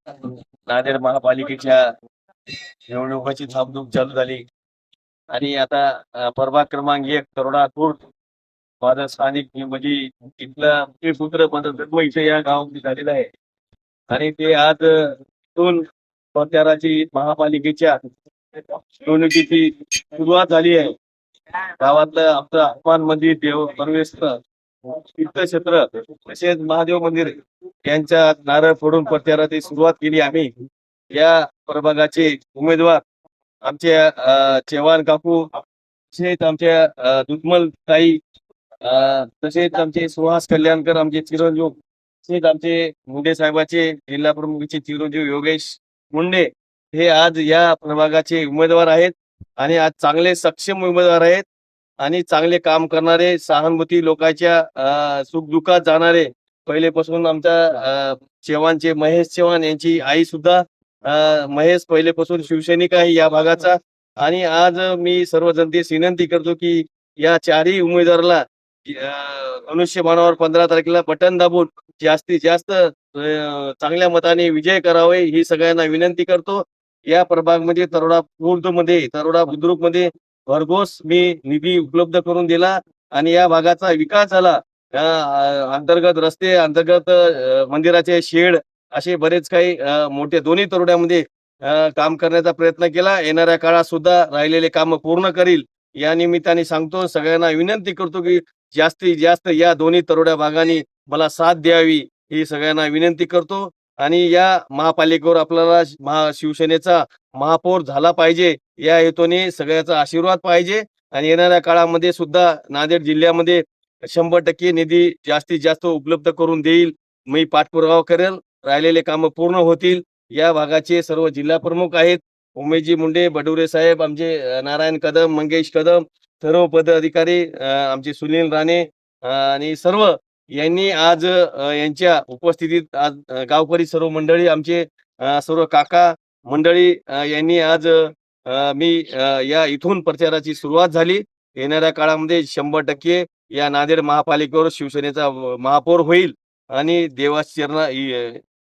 नांदेड महापालिकेच्या निवडणुकाची धामधूम चालू झाली आणि आता प्रभाग क्रमांक 1 तरोडा खुर्द माझा स्थानिक म्हणजे इथला ते पुत्र माझा जन्म इथे या गावामध्ये झालेला आहे आणि ते आज दोन प्रचाराची महापालिकेच्या निवडणुकीची सुरुवात झाली आहे. गावातलं आमचं हनुमान मंदिर, देव परमेश्वर तीर्थक्षेत्र तसेच महादेव मंदिर यांच्या नारळ फोडून प्रचाराची सुरुवात केली आम्ही. या प्रभागाचे उमेदवार आमचे चव्हाण काकू, तसेच आमच्या दुधमल ताई, तसेच आमचे सुहास कल्याणकर, आमचे चिरंजीव, तसेच आमचे मुंडे साहेबाचे जिल्हा प्रमुखचे चिरंजीव योगेश मुंडे हे आज या प्रभागाचे उमेदवार आहेत आणि आज चांगले सक्षम उमेदवार आहेत आणि चांगले काम करणारे, सहानुभूती लोकांच्या सुखदुःखात जाणारे. पहिलेपासून आमच्या चव्हाणचे महेश चव्हाण यांची आई सुद्धा महेश पहिलेपासून शिवसैनिक आहे या भागाचा. आणि आज मी सर्व जनतेस विनंती करतो की या चारही उमेदवाराला धनुष्यबाणावर 15 तारखेला बटन दाबून जास्तीत जास्त चांगल्या मताने विजय करावे ही सगळ्यांना विनंती करतो. या प्रभागमध्ये तरोडा बुद्रुक मध्ये भरघोस मी निधी उपलब्ध करून दिला आणि या भागाचा विकास झाला. अंतर्गत रस्ते, अंतर्गत मंदिराचे शेड असे बरेच काही मोठे दोन्ही तरोड्यामध्ये काम करण्याचा प्रयत्न केला. येणाऱ्या काळात सुद्धा राहिलेले काम पूर्ण करील या निमित्ताने सांगतो. सगळ्यांना विनंती करतो की जास्तीत जास्त या दोन्ही तरोड्या भागांनी मला साथ द्यावी ही सगळ्यांना विनंती करतो. आणि या महापालिकेवर आपल्याला शिवसेनेचा महापौर झाला पाहिजे या हेतूने सगळ्याचा आशीर्वाद पाहिजे. आणि येणाऱ्या काळामध्ये सुद्धा नांदेड जिल्ह्यामध्ये 100% निधी जास्तीत जास्त उपलब्ध करून देईल. मी पाठपुरावा करेल, राहिलेले काम पूर्ण होतील. या भागाचे सर्व जिल्हा प्रमुख आहेत, उमेशजी मुंडे, बडुरे साहेब, आमचे नारायण कदम, मंगेश कदम, सर्व पदाधिकारी, आमचे सुनील राणे आणि सर्व यांनी आज यांच्या उपस्थितीत आज गावकरी सर्व मंडळी, आमचे सर्व काका मंडळी यांनी आज मी या इथून प्रचाराची सुरुवात झाली. येणाऱ्या काळामध्ये 100% या नांदेड महापालिकेवर शिवसेनेचा महापौर होईल आणि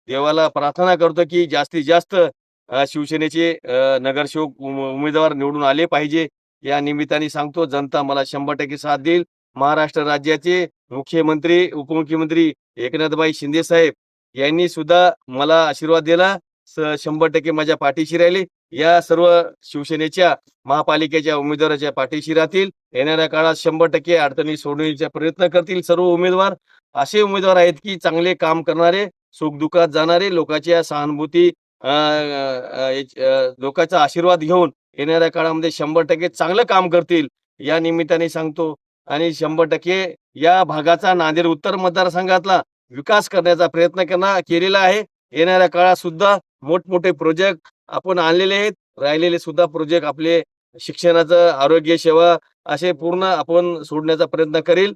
देवाला प्रार्थना करतो की जास्तीत जास्त शिवसेनेचे नगरसेवक उमेदवार निवडून आले पाहिजे. या निमित्ताने सांगतो, जनता मला 100% साथ देईल. महाराष्ट्र राज्याचे मुख्यमंत्री, उपमुख्यमंत्री एकनाथभाई शिंदे साहेब यांनी सुद्धा मला आशीर्वाद दिला, 100% माझ्या पाठीशी राहिले. या सर्व शिवसेनेच्या महापालिकेच्या उमेदवाराच्या पाठीशी राहतील. येणाऱ्या काळात 100% अडचणी सोडवण्याचा प्रयत्न करतील. सर्व उमेदवार असे उमेदवार आहेत की चांगले काम करणारे, सुखदुःखात जाणारे, लोकांच्या सहानुभूती, लोकांचा आशीर्वाद घेऊन येणाऱ्या काळामध्ये 100% चांगलं काम करतील या निमित्ताने सांगतो. आणि 100% या भागाचा नांदेड उत्तर मतदारसंघातला विकास करण्याचा प्रयत्न केलेला आहे. येणाऱ्या काळात सुद्धा मोठमोठे प्रोजेक्ट आपण आणलेले आहेत. राहिलेले सुद्धा प्रोजेक्ट आपले शिक्षणाचं, आरोग्य सेवा असे पूर्ण आपण सोडण्याचा प्रयत्न करील.